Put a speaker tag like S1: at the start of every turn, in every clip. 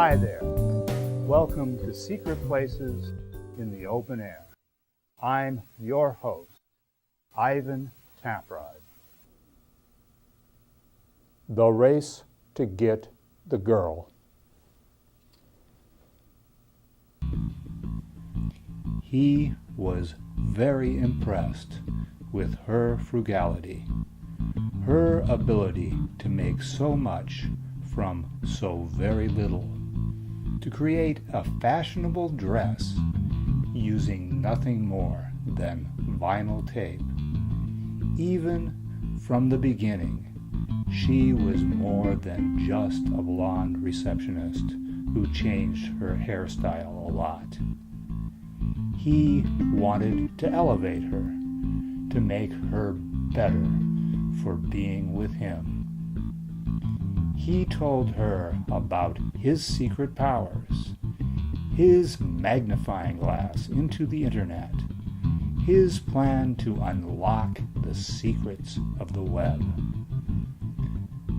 S1: Hi there. Welcome to Secret Places in the Open Air. I'm your host, Ivan Taprod. The race to get the girl. He was very impressed with her frugality, her ability to make so much from so very little, to create a fashionable dress using nothing more than vinyl tape. Even from the beginning, she was more than just a blonde receptionist who changed her hairstyle a lot. He wanted to elevate her, to make her better for being with him. He told her about his secret powers, his magnifying glass into the internet, his plan to unlock the secrets of the web.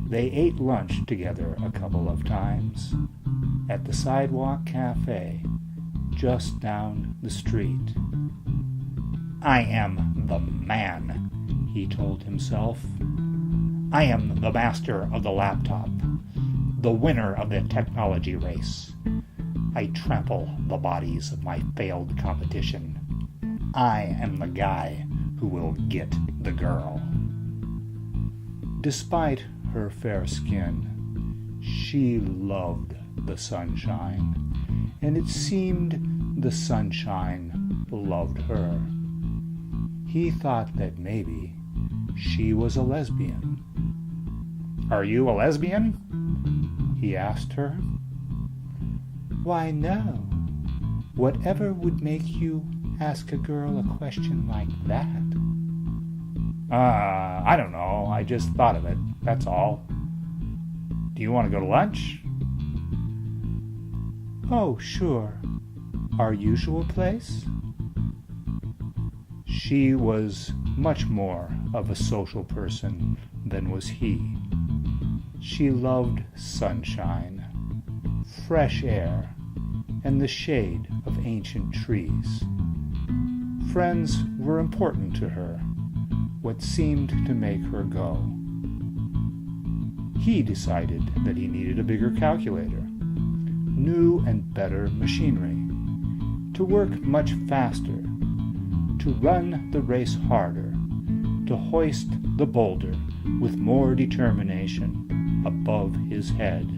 S1: They ate lunch together a couple of times at the Sidewalk Cafe just down the street. I am the man, he told himself. I am the master of the laptop, the winner of the technology race. I trample the bodies of my failed competition. I am the guy who will get the girl. Despite her fair skin, she loved the sunshine, and it seemed the sunshine loved her. He thought that maybe she was a lesbian. Are you a lesbian? He asked her. Why, no. Whatever would make you ask a girl a question like that? I don't know. I just thought of it. That's all. Do you want to go to lunch? Oh, sure. Our usual place? She was much more of a social person than was he. She loved sunshine, fresh air, and the shade of ancient trees. Friends were important to her, what seemed to make her go. He decided that he needed a bigger calculator, new and better machinery, to work much faster, to run the race harder, to hoist the boulder with more determination above his head.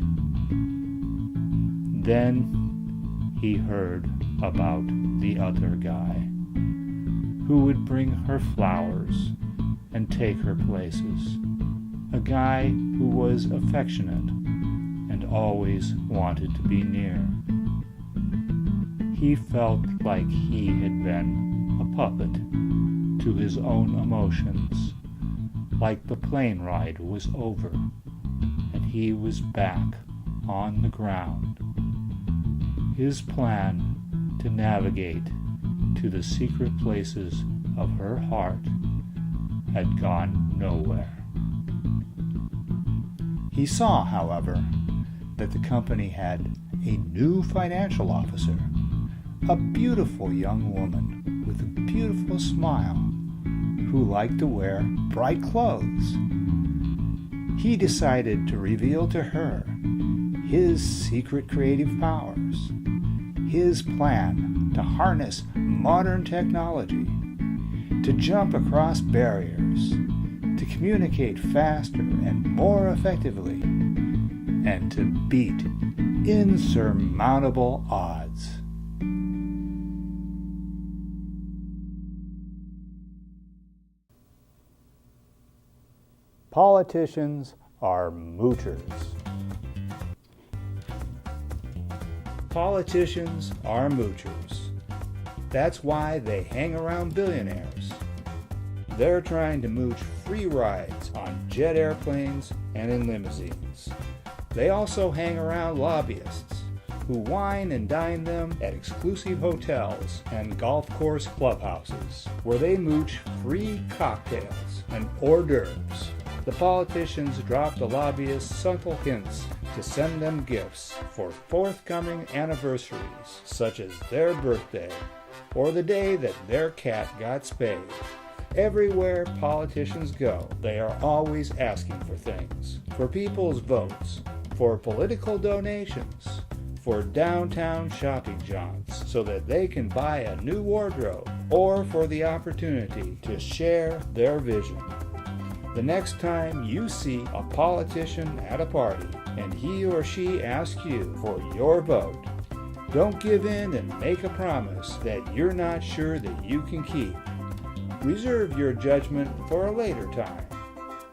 S1: Then he heard about the other guy, who would bring her flowers and take her places, a guy who was affectionate and always wanted to be near. He felt like he had been a puppet to his own emotions, like the plane ride was over and he was back on the ground. His plan to navigate to the secret places of her heart had gone nowhere. He saw, however, that the company had a new financial officer, a beautiful young woman with a beautiful smile who liked to wear bright clothes. He decided to reveal to her his secret creative powers, his plan to harness modern technology, to jump across barriers, to communicate faster and more effectively, and to beat insurmountable odds. Politicians are moochers. Politicians are moochers. That's why they hang around billionaires. They're trying to mooch free rides on jet airplanes and in limousines. They also hang around lobbyists who wine and dine them at exclusive hotels and golf course clubhouses, where they mooch free cocktails and hors d'oeuvres The politicians drop the lobbyists subtle hints to send them gifts for forthcoming anniversaries, such as their birthday or the day that their cat got spayed. Everywhere politicians go, they are always asking for things. For people's votes, for political donations, for downtown shopping jaunts so that they can buy a new wardrobe, or for the opportunity to share their vision. The next time you see a politician at a party and he or she asks you for your vote, don't give in and make a promise that you're not sure that you can keep. Reserve your judgment for a later time.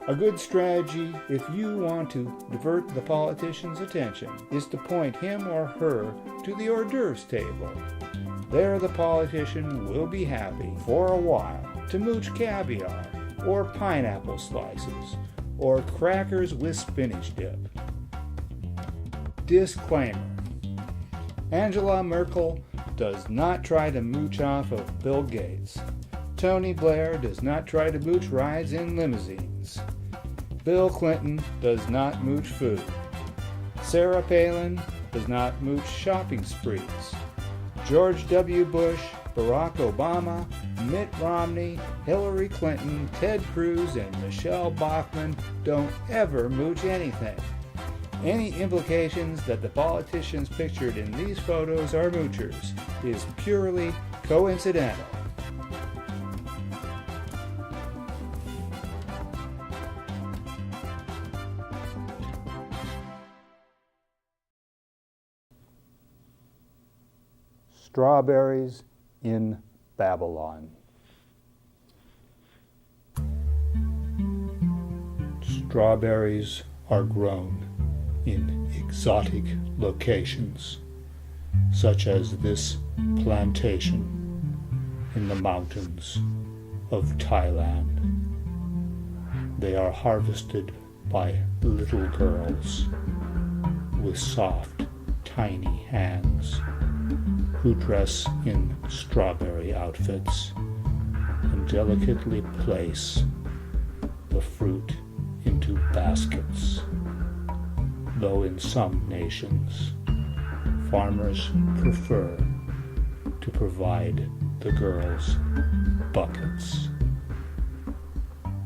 S1: A good strategy, if you want to divert the politician's attention, is to point him or her to the hors d'oeuvres table. There the politician will be happy for a while to mooch caviar, or pineapple slices, or crackers with spinach dip. Disclaimer: Angela Merkel does not try to mooch off of Bill Gates. Tony Blair does not try to mooch rides in limousines. Bill Clinton does not mooch food. Sarah Palin does not mooch shopping sprees. George W. Bush, Barack Obama, Mitt Romney, Hillary Clinton, Ted Cruz, and Michelle Bachmann don't ever mooch anything. Any implications that the politicians pictured in these photos are moochers is purely coincidental. Strawberries in Babylon. Strawberries are grown in exotic locations, such as this plantation in the mountains of Thailand. They are harvested by little girls with soft, tiny hands who dress in strawberry outfits and delicately place the fruit into baskets. Though in some nations, farmers prefer to provide the girls buckets.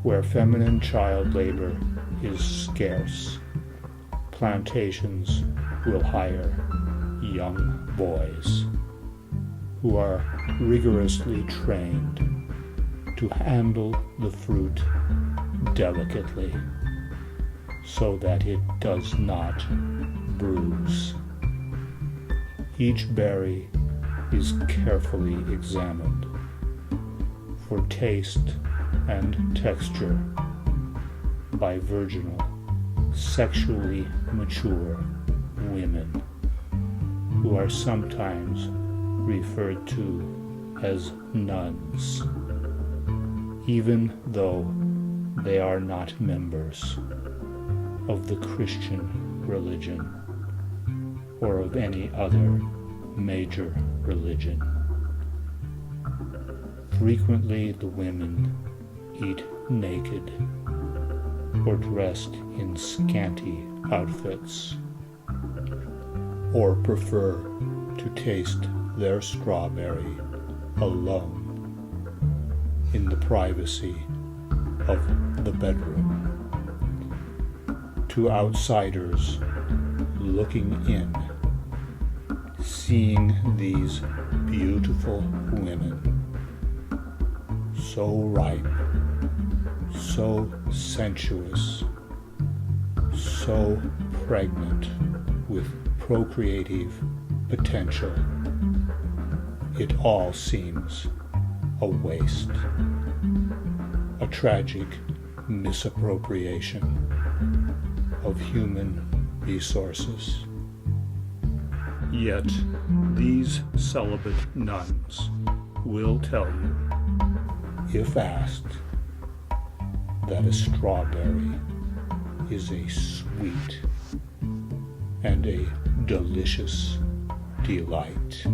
S1: Where feminine child labor is scarce, plantations will hire young boys who are rigorously trained to handle the fruit delicately so that it does not bruise. Each berry is carefully examined for taste and texture by virginal, sexually mature women who are sometimes referred to as nuns, even though they are not members of the Christian religion or of any other major religion. Frequently the women eat naked or dressed in scanty outfits, or prefer to taste their strawberry alone in the privacy of the bedroom. To outsiders looking in, seeing these beautiful women, so ripe, so sensuous, so pregnant with procreative potential, it all seems a waste, a tragic misappropriation of human resources. Yet these celibate nuns will tell you, if asked, that a strawberry is a sweet and a delicious delight.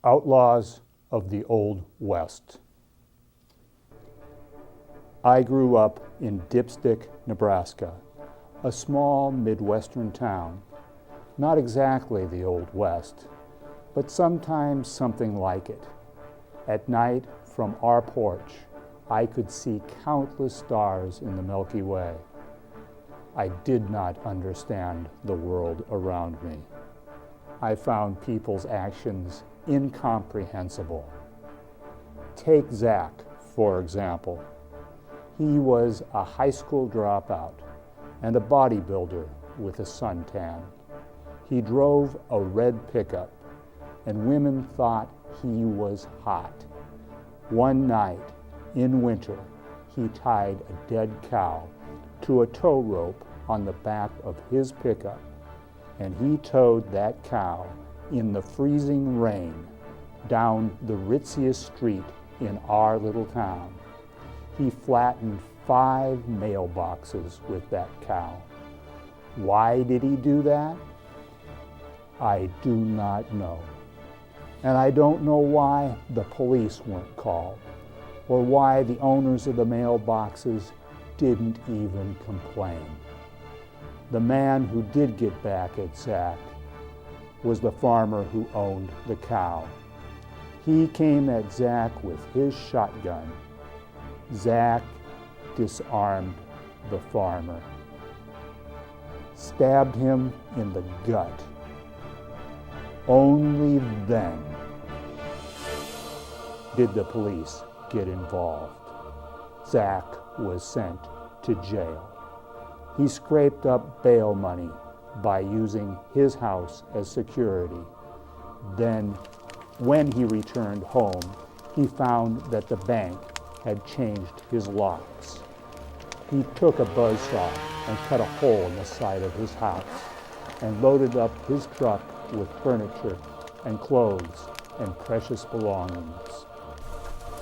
S1: Outlaws of the Old West. I grew up in Dipstick, Nebraska, a small Midwestern town. Not exactly the Old West, but sometimes something like it. At night, from our porch, I could see countless stars in the Milky Way. I did not understand the world around me. I found people's actions incomprehensible. Take Zach, for example. He was a high school dropout and a bodybuilder with a suntan. He drove a red pickup, and women thought he was hot. One night, in winter, he tied a dead cow to a tow rope on the back of his pickup, and he towed that cow in the freezing rain down the ritziest street in our little town. He flattened 5 mailboxes with that cow. Why did he do that? I do not know. And I don't know why the police weren't called, or why the owners of the mailboxes didn't even complain. The man who did get back at Zach was the farmer who owned the cow. He came at Zach with his shotgun. Zach disarmed the farmer, stabbed him in the gut. Only then did the police get involved. Zach was sent to jail. He scraped up bail money by using his house as security. Then, when he returned home, he found that the bank had changed his locks. He took a buzzsaw and cut a hole in the side of his house and loaded up his truck with furniture and clothes and precious belongings.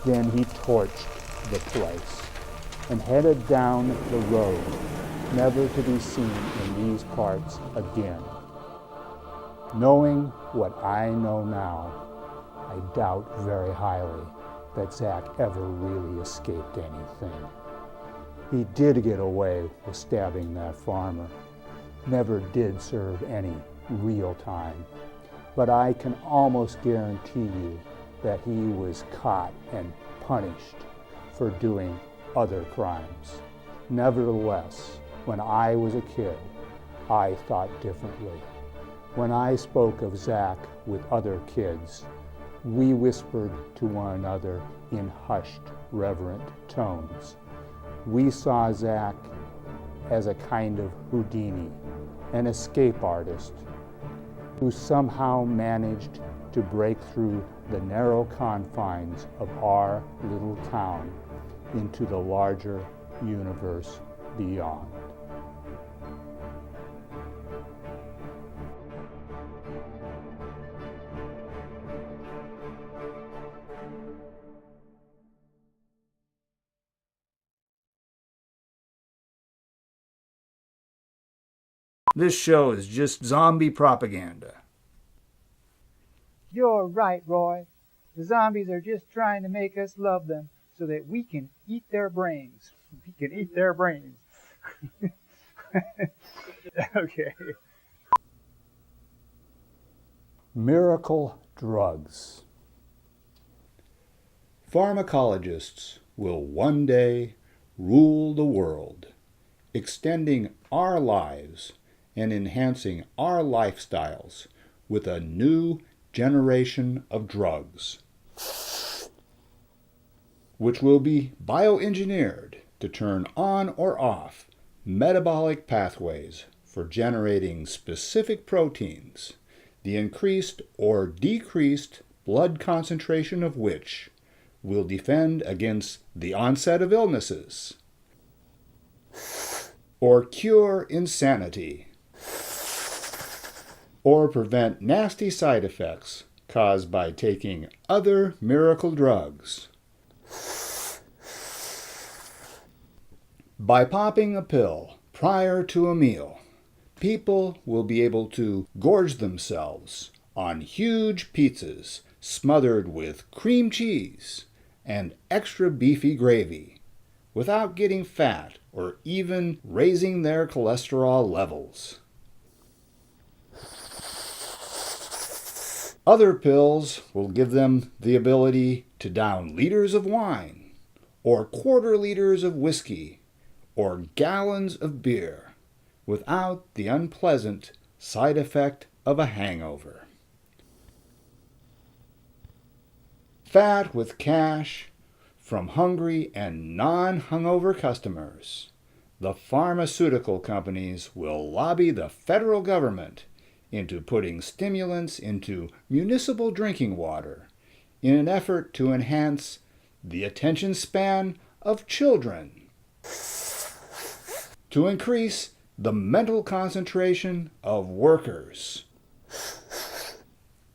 S1: Then he torched the place and headed down the road, never to be seen in these parts again. Knowing what I know now, I doubt very highly that Zach ever really escaped anything. He did get away with stabbing that farmer, never did serve any real time, but I can almost guarantee you that he was caught and punished for doing other crimes. Nevertheless, when I was a kid, I thought differently. When I spoke of Zach with other kids, we whispered to one another in hushed, reverent tones. We saw Zach as a kind of Houdini, an escape artist who somehow managed to break through the narrow confines of our little town into the larger universe beyond.
S2: This show is just zombie propaganda.
S3: You're right, Roy. The zombies are just trying to make us love them so that we can eat their brains. We can eat their brains. Okay.
S1: Miracle drugs.
S2: Pharmacologists will one day rule the world, extending our lives and enhancing our lifestyles with a new generation of drugs, which will be bioengineered to turn on or off metabolic pathways for generating specific proteins, the increased or decreased blood concentration of which will defend against the onset of illnesses or cure insanity, or prevent nasty side effects caused by taking other miracle drugs. By popping a pill prior to a meal, people will be able to gorge themselves on huge pizzas smothered with cream cheese and extra beefy gravy, without getting fat or even raising their cholesterol levels. Other pills will give them the ability to down liters of wine, or quarter liters of whiskey, or gallons of beer, without the unpleasant side effect of a hangover. Fat with cash from hungry and non-hungover customers, the pharmaceutical companies will lobby the federal government into putting stimulants into municipal drinking water in an effort to enhance the attention span of children, to increase the mental concentration of workers,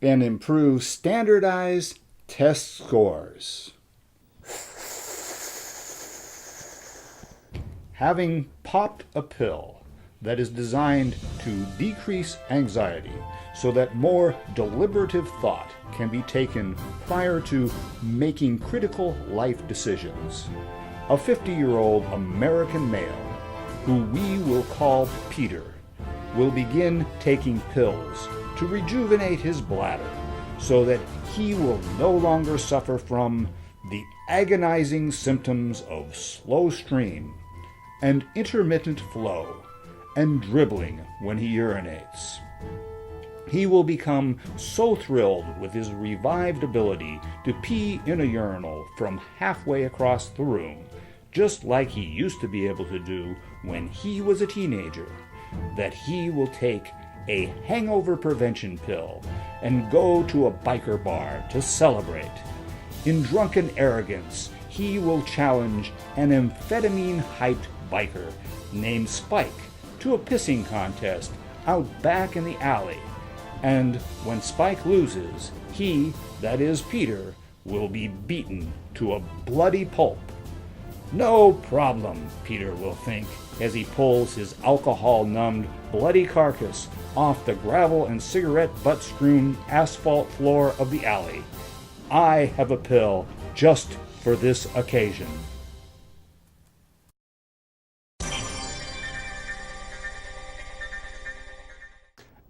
S2: and improve standardized test scores. Having popped a pill that is designed to decrease anxiety so that more deliberative thought can be taken prior to making critical life decisions, a 50-year-old American male, who we will call Peter, will begin taking pills to rejuvenate his bladder so that he will no longer suffer from the agonizing symptoms of slow stream and intermittent flow and dribbling when he urinates. He will become so thrilled with his revived ability to pee in a urinal from halfway across the room, just like he used to be able to do when he was a teenager, that he will take a hangover prevention pill and go to a biker bar to celebrate. In drunken arrogance, he will challenge an amphetamine-hyped biker named Spike to a pissing contest out back in the alley. And when Spike loses, he, that is Peter, will be beaten to a bloody pulp. No problem, Peter will think, as he pulls his alcohol-numbed, bloody carcass off the gravel and cigarette butt-strewn asphalt floor of the alley. I have a pill just for this occasion.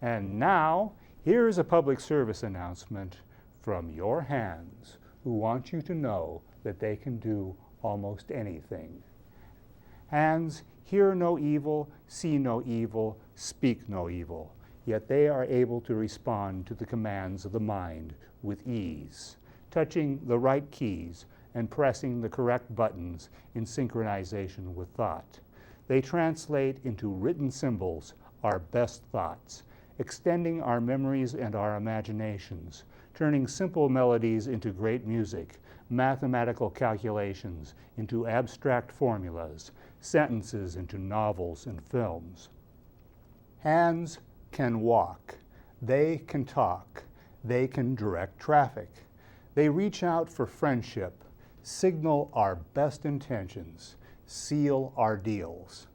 S1: And now, here's a public service announcement from your hands, who want you to know that they can do almost anything. Hands hear no evil, see no evil, speak no evil, yet they are able to respond to the commands of the mind with ease, touching the right keys and pressing the correct buttons in synchronization with thought. They translate into written symbols our best thoughts, extending our memories and our imaginations, turning simple melodies into great music, mathematical calculations into abstract formulas, sentences into novels and films. Hands can walk, they can talk, they can direct traffic. They reach out for friendship, signal our best intentions, seal our deals,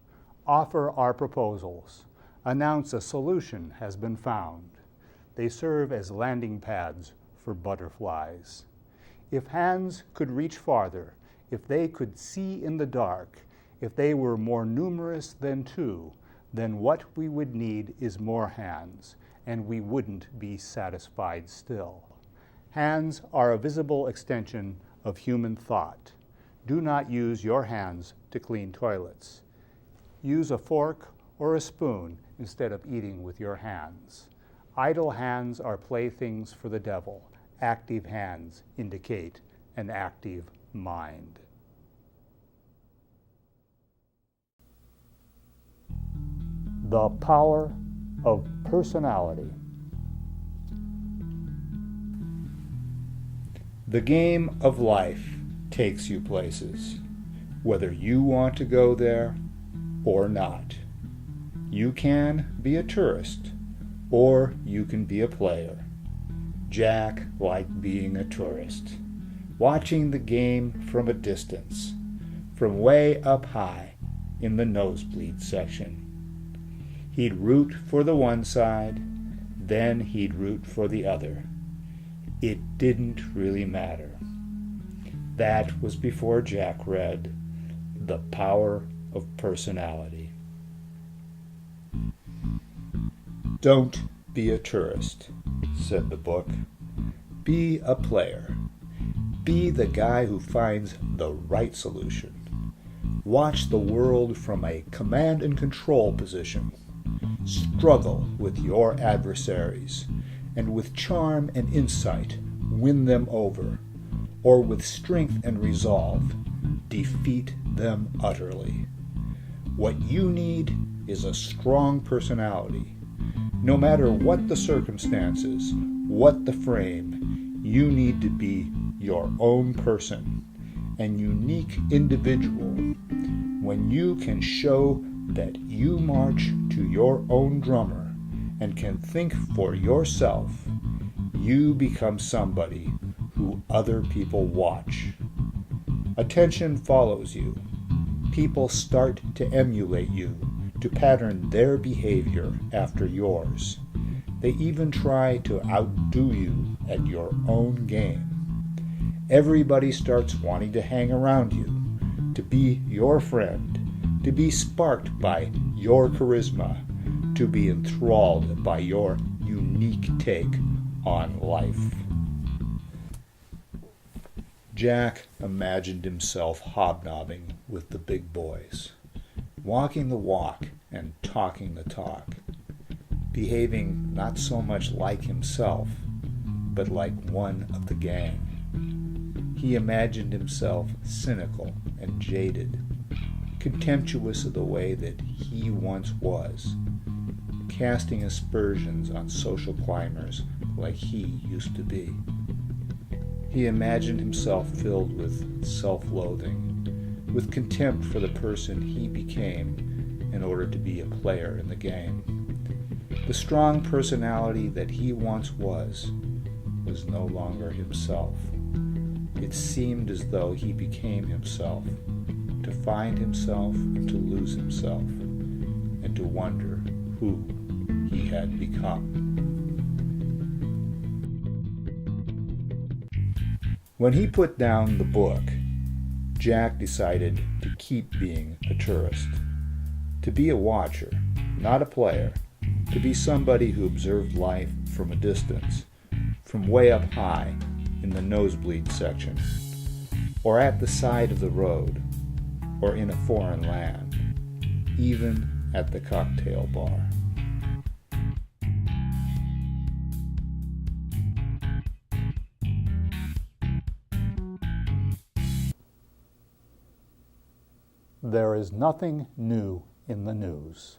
S1: offer our proposals, announce a solution has been found. They serve as landing pads for butterflies. If hands could reach farther, if they could see in the dark, if they were more numerous than two, then what we would need is more hands, and we wouldn't be satisfied still. Hands are a visible extension of human thought. Do not use your hands to clean toilets. Use a fork or a spoon instead of eating with your hands. Idle hands are playthings for the devil. Active hands indicate an active mind. The power of personality.
S2: The game of life takes you places, whether you want to go there or not. You can be a tourist, or you can be a player. Jack liked being a tourist, watching the game from a distance, from way up high in the nosebleed section. He'd root for the one side, then he'd root for the other.
S1: It didn't really matter. That was before Jack read The Power of Personality.
S2: Don't be a tourist, said the book. Be a player. Be the guy who finds the right solution. Watch the world from a command and control position. Struggle with your adversaries, and with charm and insight, win them over, or with strength and resolve, defeat them utterly. What you need is a strong personality. No matter what the circumstances, what the frame, you need to be your own person, an unique individual. When you can show that you march to your own drummer and can think for yourself, you become somebody who other people watch. Attention follows you. People start to emulate you, to pattern their behavior after yours. They even try to outdo you at your own game. Everybody starts wanting to hang around you, to be your friend, to be sparked by your charisma, to be enthralled by your unique take on life. Jack imagined himself hobnobbing with the big boys, walking the walk and talking the talk, behaving not so much like himself, but like one of the gang. He imagined himself cynical and jaded, contemptuous of the way that he once was, casting aspersions on social climbers like he used to be. He imagined himself filled with self-loathing, with contempt for the person he became in order to be a player in the game. The strong personality that he once was no longer himself. It seemed as though he became himself, to find himself and to lose himself, and to wonder who he had become. When he put down the book, Jack decided to keep being a tourist, to be a watcher, not a player, to be somebody who observed life from a distance, from way up high in the nosebleed section, or at the side of the road, or in a foreign land, even at the cocktail bar.
S1: There is nothing new in the news.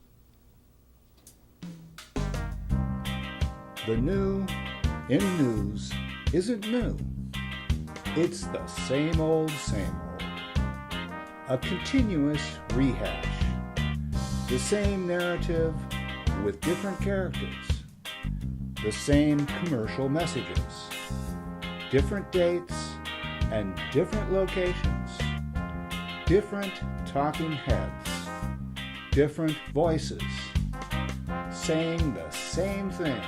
S2: The new in news isn't new. It's the same old, a continuous rehash. The same narrative with different characters. The same commercial messages. Different dates and different locations. Different talking heads. Different voices. Saying the same thing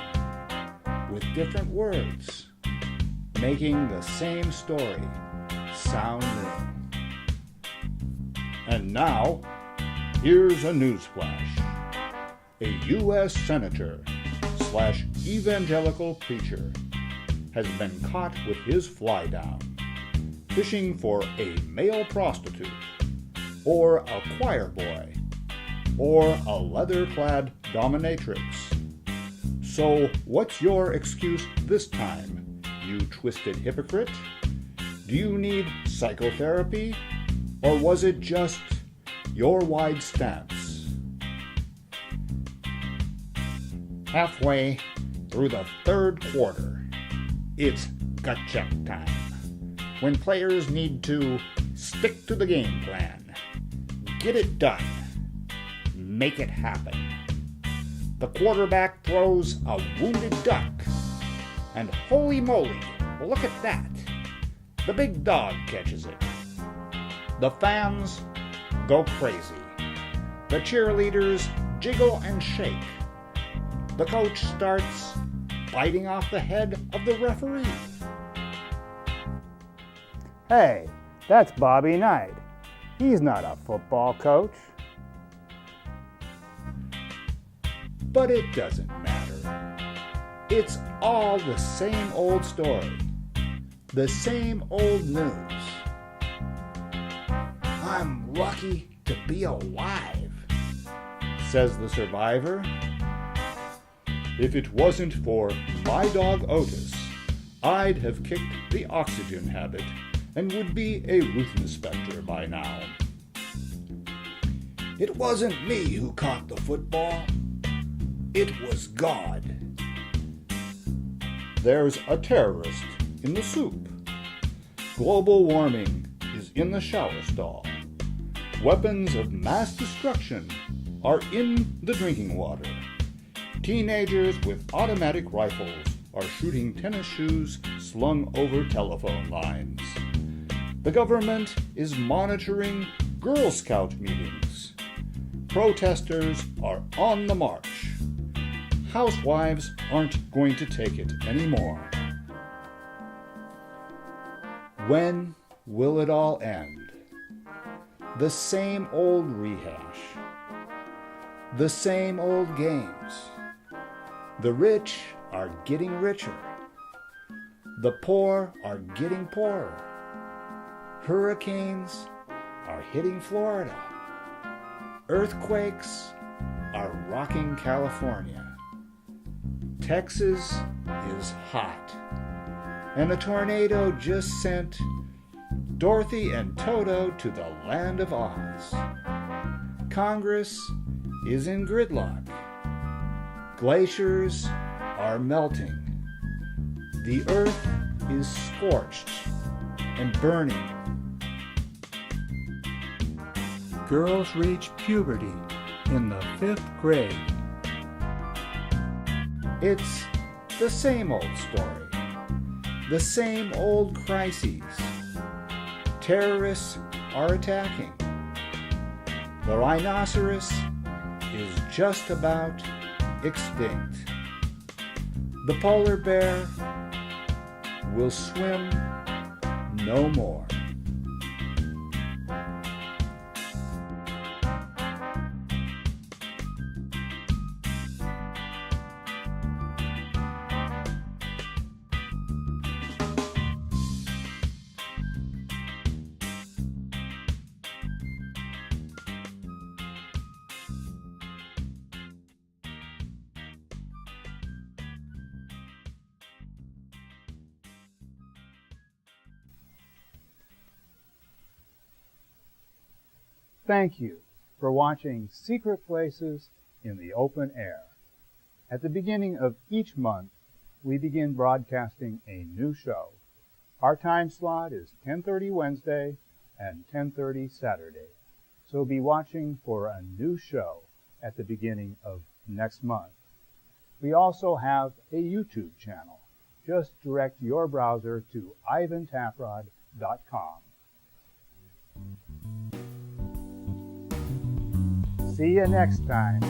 S2: with different words, making the same story sound new. And now, here's a newsflash. A U.S. senator / evangelical preacher has been caught with his fly down, fishing for a male prostitute, or a choir boy, or a leather-clad dominatrix. So, what's your excuse this time, you twisted hypocrite? Do you need psychotherapy, or was it just your wide stance? Halfway through the third quarter, it's gut check time, when players need to stick to the game plan, get it done, make it happen. The quarterback throws a wounded duck, and holy moly, look at that. The big dog catches it. The fans go crazy. The cheerleaders jiggle and shake. The coach starts biting off the head of the referee.
S3: Hey, that's Bobby Knight. He's not a football coach.
S2: But it doesn't matter. It's all the same old story, the same old news. I'm lucky to be alive, says the survivor. If it wasn't for my dog Otis, I'd have kicked the oxygen habit and would be a Ruth inspector by now. It wasn't me who caught the football. It was God. There's a terrorist in the soup. Global warming is in the shower stall. Weapons of mass destruction are in the drinking water. Teenagers with automatic rifles are shooting tennis shoes slung over telephone lines. The government is monitoring Girl Scout meetings. Protesters are on the march. Housewives aren't going to take it anymore. When will it all end? The same old rehash. The same old games. The rich are getting richer. The poor are getting poorer. Hurricanes are hitting Florida. Earthquakes are rocking California. Texas is hot. And a tornado just sent Dorothy and Toto to the land of Oz. Congress is in gridlock. Glaciers are melting. The earth is scorched and burning.
S1: Girls reach puberty in the 5th grade.
S2: It's the same old story, the same old crises. Terrorists are attacking. The rhinoceros is just about extinct. The polar bear will swim no more.
S3: Thank you for watching Secret Places in the Open Air. At the beginning of each month, we begin broadcasting a new show. Our time slot is 10:30 Wednesday and 10:30 Saturday. So be watching for a new show at the beginning of next month. We also have a YouTube channel. Just direct your browser to ivantafrod.com. See you next time.